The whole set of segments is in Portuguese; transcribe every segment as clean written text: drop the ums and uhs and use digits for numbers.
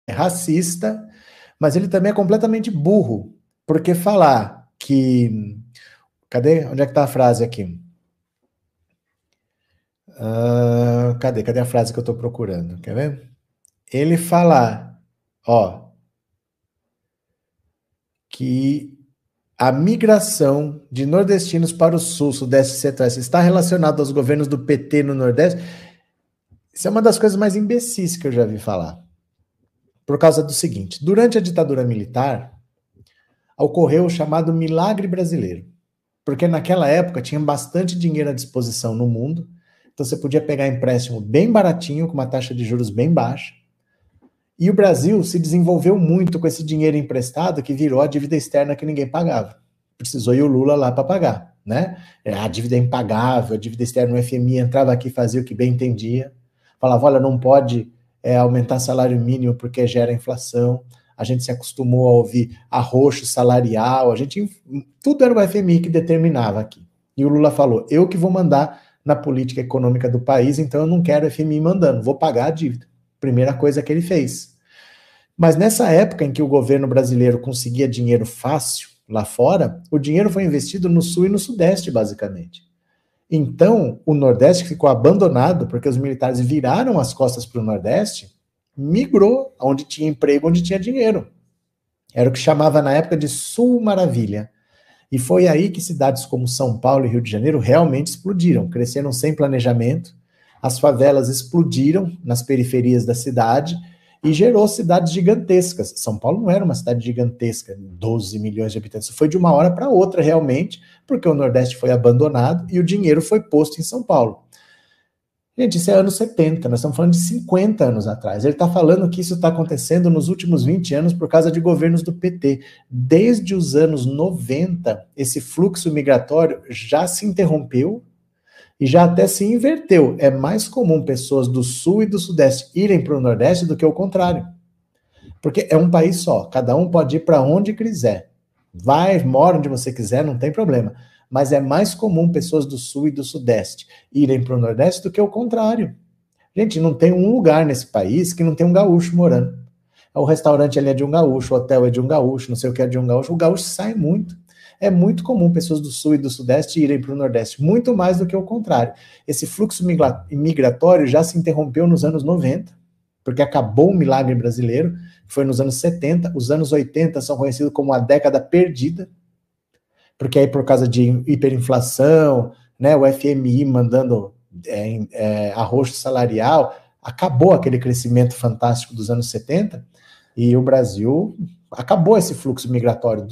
é racista, mas ele também é completamente burro, porque falar que... Cadê? Onde é que tá a frase aqui? Cadê a frase que eu tô procurando? Quer ver? Ele falar, ó, que a migração de nordestinos para o sul, sudeste e centro-oeste está relacionada aos governos do PT no Nordeste. Isso é uma das coisas mais imbecis que eu já vi falar. Por causa do seguinte, durante a ditadura militar, ocorreu o chamado milagre brasileiro. Porque naquela época tinha bastante dinheiro à disposição no mundo, então você podia pegar empréstimo bem baratinho, com uma taxa de juros bem baixa, e o Brasil se desenvolveu muito com esse dinheiro emprestado que virou a dívida externa que ninguém pagava. Precisou ir o Lula lá para pagar, né? A dívida é impagável, a dívida externa no FMI entrava aqui, fazia o que bem entendia, falava, olha, não pode aumentar salário mínimo porque gera inflação. A gente se acostumou a ouvir arroxo salarial, tudo era o FMI que determinava aqui. E o Lula falou, eu que vou mandar na política econômica do país, então eu não quero o FMI mandando, vou pagar a dívida. Primeira coisa que ele fez. Mas nessa época em que o governo brasileiro conseguia dinheiro fácil lá fora, o dinheiro foi investido no sul e no sudeste, basicamente. Então, o Nordeste ficou abandonado, porque os militares viraram as costas para o Nordeste, migrou onde tinha emprego, onde tinha dinheiro. Era o que chamava na época de Sul Maravilha. E foi aí que cidades como São Paulo e Rio de Janeiro realmente explodiram, cresceram sem planejamento, as favelas explodiram nas periferias da cidade e gerou cidades gigantescas. São Paulo não era uma cidade gigantesca, 12 milhões de habitantes, foi de uma hora para outra realmente, porque o Nordeste foi abandonado e o dinheiro foi posto em São Paulo. Gente, isso é anos 70, nós estamos falando de 50 anos atrás. Ele está falando que isso está acontecendo nos últimos 20 anos por causa de governos do PT. Desde os anos 90, esse fluxo migratório já se interrompeu e já até se inverteu. É mais comum pessoas do Sul e do Sudeste irem para o Nordeste do que o contrário. Porque é um país só, cada um pode ir para onde quiser. Vai, mora onde você quiser, não tem problema. Mas é mais comum pessoas do Sul e do Sudeste irem para o Nordeste do que o contrário. Gente, não tem um lugar nesse país que não tem um gaúcho morando. O restaurante ali é de um gaúcho, o hotel é de um gaúcho, não sei o que é de um gaúcho. O gaúcho sai muito. É muito comum pessoas do Sul e do Sudeste irem para o Nordeste, muito mais do que o contrário. Esse fluxo migratório já se interrompeu nos anos 90, porque acabou o milagre brasileiro, que foi nos anos 70. Os anos 80 são conhecidos como a década perdida, porque aí por causa de hiperinflação, né, o FMI mandando arroxo salarial, acabou aquele crescimento fantástico dos anos 70, e o Brasil acabou esse fluxo migratório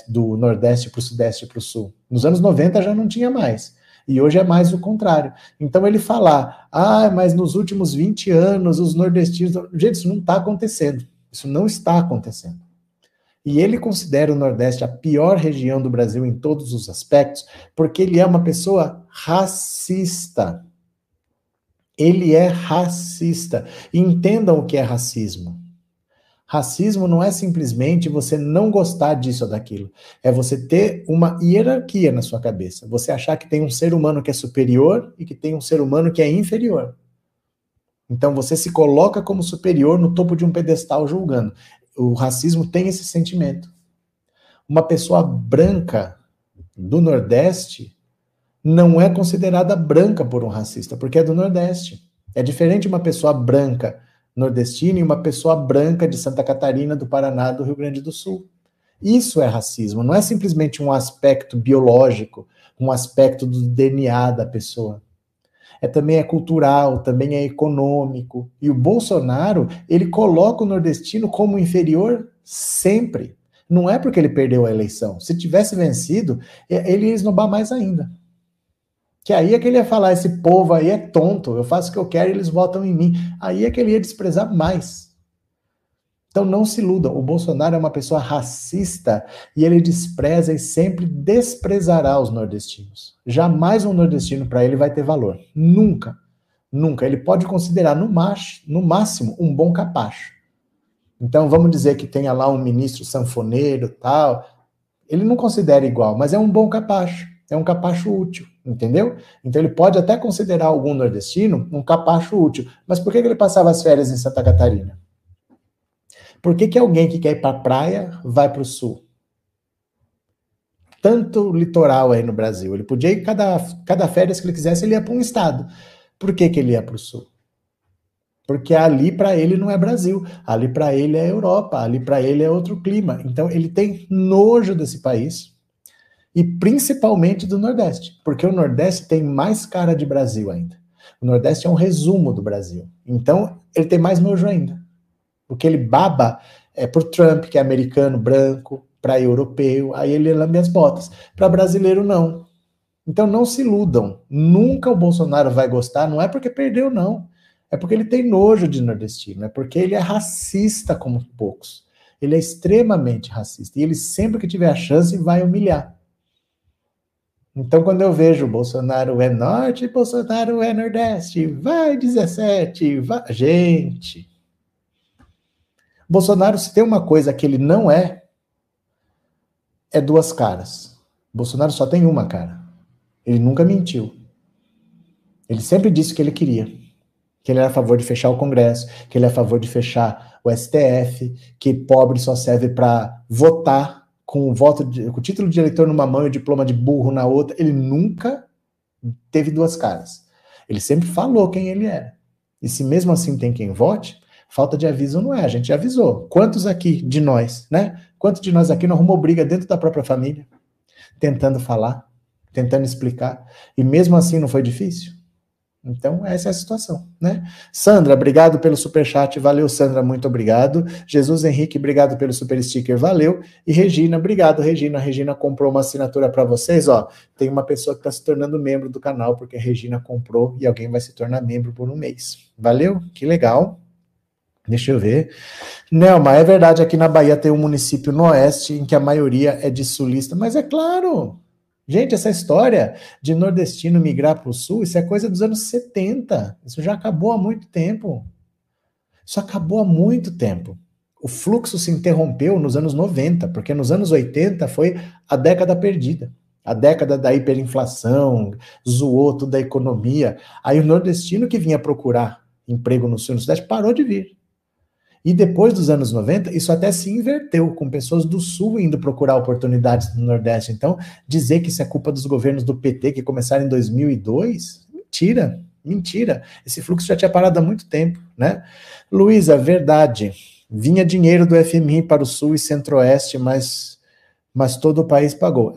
do Nordeste para o Sudeste e para o Sul. Nos anos 90 já não tinha mais. E hoje é mais o contrário. Então ele falar, mas nos últimos 20 anos os nordestinos... Gente, isso não está acontecendo. Isso não está acontecendo. E ele considera o Nordeste a pior região do Brasil em todos os aspectos, porque ele é uma pessoa racista. Ele é racista. E entendam o que é racismo. Racismo não é simplesmente você não gostar disso ou daquilo. É você ter uma hierarquia na sua cabeça. Você achar que tem um ser humano que é superior e que tem um ser humano que é inferior. Então você se coloca como superior no topo de um pedestal julgando. O racismo tem esse sentimento. Uma pessoa branca do Nordeste não é considerada branca por um racista, porque é do Nordeste. É diferente uma pessoa branca nordestina e uma pessoa branca de Santa Catarina, do Paraná, do Rio Grande do Sul. Isso é racismo, não é simplesmente um aspecto biológico, um aspecto do DNA da pessoa. Também é cultural, também é econômico. E o Bolsonaro, ele coloca o nordestino como inferior sempre. Não é porque ele perdeu a eleição. Se tivesse vencido, ele ia esnobar mais ainda. Que aí é que ele ia falar, esse povo aí é tonto, eu faço o que eu quero e eles votam em mim. Aí é que ele ia desprezar mais. Então não se iludam, o Bolsonaro é uma pessoa racista e ele despreza e sempre desprezará os nordestinos. Jamais um nordestino para ele vai ter valor. Nunca. Nunca. Ele pode considerar no máximo um bom capacho. Então vamos dizer que tenha lá um ministro sanfoneiro tal, ele não considera igual, mas é um bom capacho. É um capacho útil, entendeu? Então ele pode até considerar algum nordestino um capacho útil. Mas por que ele passava as férias em Santa Catarina? Por que alguém que quer ir para a praia vai para o sul? Tanto litoral aí no Brasil. Ele podia ir cada férias que ele quisesse, ele ia para um estado. Por que ele ia para o sul? Porque ali para ele não é Brasil, ali para ele é Europa, ali para ele é outro clima. Então ele tem nojo desse país e principalmente do Nordeste, porque o Nordeste tem mais cara de Brasil ainda. O Nordeste é um resumo do Brasil. Então ele tem mais nojo ainda. O que ele baba é por Trump, que é americano, branco, para europeu, aí ele lambe as botas. Para brasileiro, não. Então não se iludam. Nunca o Bolsonaro vai gostar, não é porque perdeu, não. É porque ele tem nojo de nordestino, é porque ele é racista como poucos. Ele é extremamente racista. E ele sempre que tiver a chance vai humilhar. Então quando eu vejo Bolsonaro é norte, Bolsonaro é nordeste, vai 17, vai... Gente... Bolsonaro, se tem uma coisa que ele não é duas caras. Bolsonaro só tem uma cara. Ele nunca mentiu. Ele sempre disse o que ele queria. Que ele era a favor de fechar o Congresso, que ele é a favor de fechar o STF, que pobre só serve para votar com o título de eleitor numa mão e o diploma de burro na outra. Ele nunca teve duas caras. Ele sempre falou quem ele era. E se mesmo assim tem quem vote, falta de aviso não é, a gente já avisou. Quantos aqui de nós, né? Quantos de nós aqui não arrumou briga dentro da própria família? Tentando falar, tentando explicar. E mesmo assim não foi difícil? Então, essa é a situação, né? Sandra, obrigado pelo superchat, valeu, Sandra, muito obrigado. Jesus Henrique, obrigado pelo super sticker, valeu. E Regina, obrigado, Regina. A Regina comprou uma assinatura para vocês, ó. Tem uma pessoa que está se tornando membro do canal, porque a Regina comprou e alguém vai se tornar membro por um mês. Valeu? Que legal. Deixa eu ver. Nelma, é verdade, aqui na Bahia tem um município no oeste em que a maioria é de sulista, mas é claro, gente, essa história de nordestino migrar para o sul, isso é coisa dos anos 70, isso já acabou há muito tempo. Isso acabou há muito tempo. O fluxo se interrompeu nos anos 90, porque nos anos 80 foi a década perdida. A década da hiperinflação, zoou toda a economia. Aí o nordestino que vinha procurar emprego no sul e no sudeste parou de vir. E depois dos anos 90, isso até se inverteu, com pessoas do Sul indo procurar oportunidades no Nordeste. Então, dizer que isso é culpa dos governos do PT, que começaram em 2002, mentira, mentira. Esse fluxo já tinha parado há muito tempo, né? Luísa, verdade. Vinha dinheiro do FMI para o Sul e Centro-Oeste, mas todo o país pagou.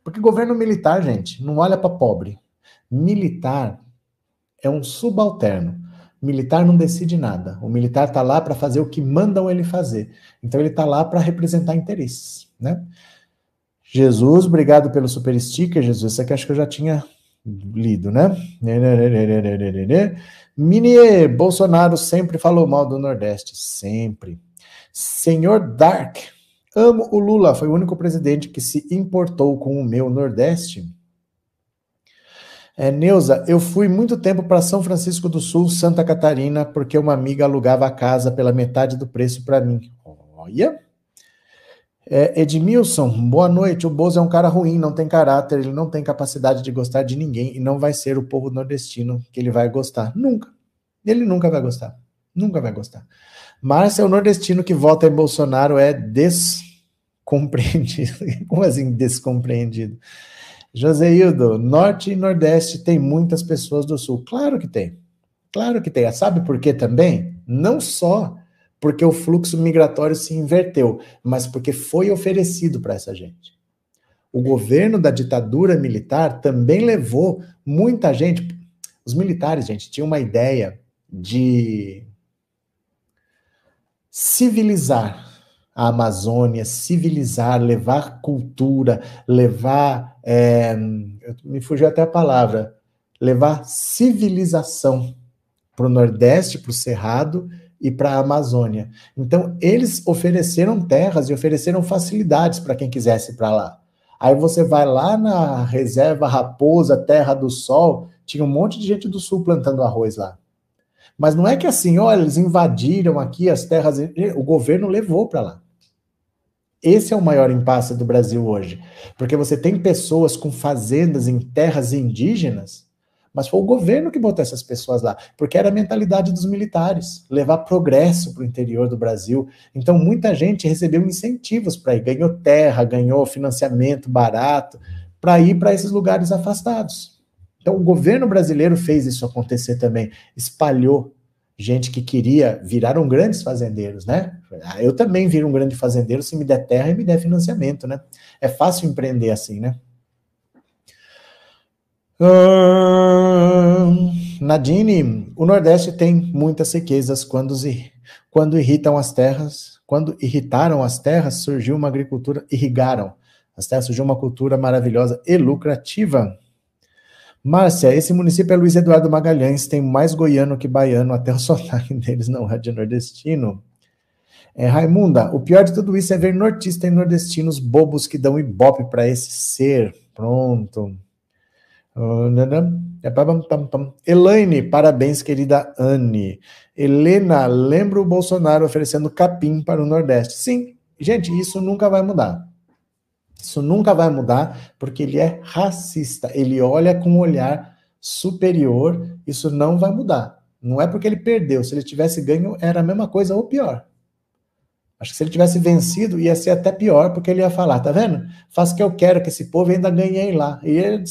Porque governo militar, gente, não olha para pobre. Militar é um subalterno. Militar não decide nada. O militar está lá para fazer o que mandam ele fazer. Então ele está lá para representar interesses, né? Jesus, obrigado pelo super sticker, Jesus. Isso aqui acho que eu já tinha lido, né? Minier, Bolsonaro sempre falou mal do Nordeste. Sempre. Senhor Dark, amo o Lula. Foi o único presidente que se importou com o meu Nordeste. Neuza, eu fui muito tempo para São Francisco do Sul, Santa Catarina, porque uma amiga alugava a casa pela metade do preço para mim. Olha. Edmilson, boa noite. O Bozo é um cara ruim, não tem caráter, ele não tem capacidade de gostar de ninguém e não vai ser o povo nordestino que ele vai gostar. Nunca. Ele nunca vai gostar. Nunca vai gostar. Márcia, o nordestino que vota em Bolsonaro é descompreendido. Como assim descompreendido? Joseildo, Norte e Nordeste tem muitas pessoas do Sul. Claro que tem. Claro que tem. Sabe por quê também? Não só porque o fluxo migratório se inverteu, mas porque foi oferecido para essa gente. O governo da ditadura militar também levou muita gente. Os militares, gente, tinham uma ideia de civilizar a Amazônia, civilizar, levar cultura, levar, me fugiu até a palavra, levar civilização para o Nordeste, para o Cerrado e para a Amazônia. Então, eles ofereceram terras e ofereceram facilidades para quem quisesse ir para lá. Aí você vai lá na reserva Raposa, Terra do Sol, tinha um monte de gente do Sul plantando arroz lá. Mas não é que assim, olha, eles invadiram aqui as terras, o governo levou para lá. Esse é o maior impasse do Brasil hoje, porque você tem pessoas com fazendas em terras indígenas, Mas foi o governo que botou essas pessoas lá, porque era a mentalidade dos militares, levar progresso para o interior do Brasil. Então, muita gente recebeu incentivos para ir, ganhou terra, ganhou financiamento barato, para ir para esses lugares afastados. Então, o governo brasileiro fez isso acontecer também, espalhou gente que queria, viraram grandes fazendeiros, né? Eu também viro um grande fazendeiro se me der terra e me der financiamento, né? É fácil empreender assim, né? Nadine, o Nordeste tem muitas riquezas quando irritam as terras, quando irritaram as terras, surgiu uma agricultura, irrigaram as terras, surgiu uma cultura maravilhosa e lucrativa. Márcia, esse município é Luiz Eduardo Magalhães, tem mais goiano que baiano, até o sotaque deles não é de nordestino. Raimunda, o pior de tudo isso é ver nortista e nordestinos bobos que dão ibope para esse ser. Pronto. Elaine, parabéns, querida Anne. Helena, lembra o Bolsonaro oferecendo capim para o Nordeste? Sim, gente, isso nunca vai mudar. Isso nunca vai mudar, porque ele é racista. Ele olha com um olhar superior, isso não vai mudar. Não é porque ele perdeu. Se ele tivesse ganho, era a mesma coisa ou pior. Acho que se ele tivesse vencido, ia ser até pior, porque ele ia falar, tá vendo? Faço o que eu quero, que esse povo ainda ganhe lá. E ele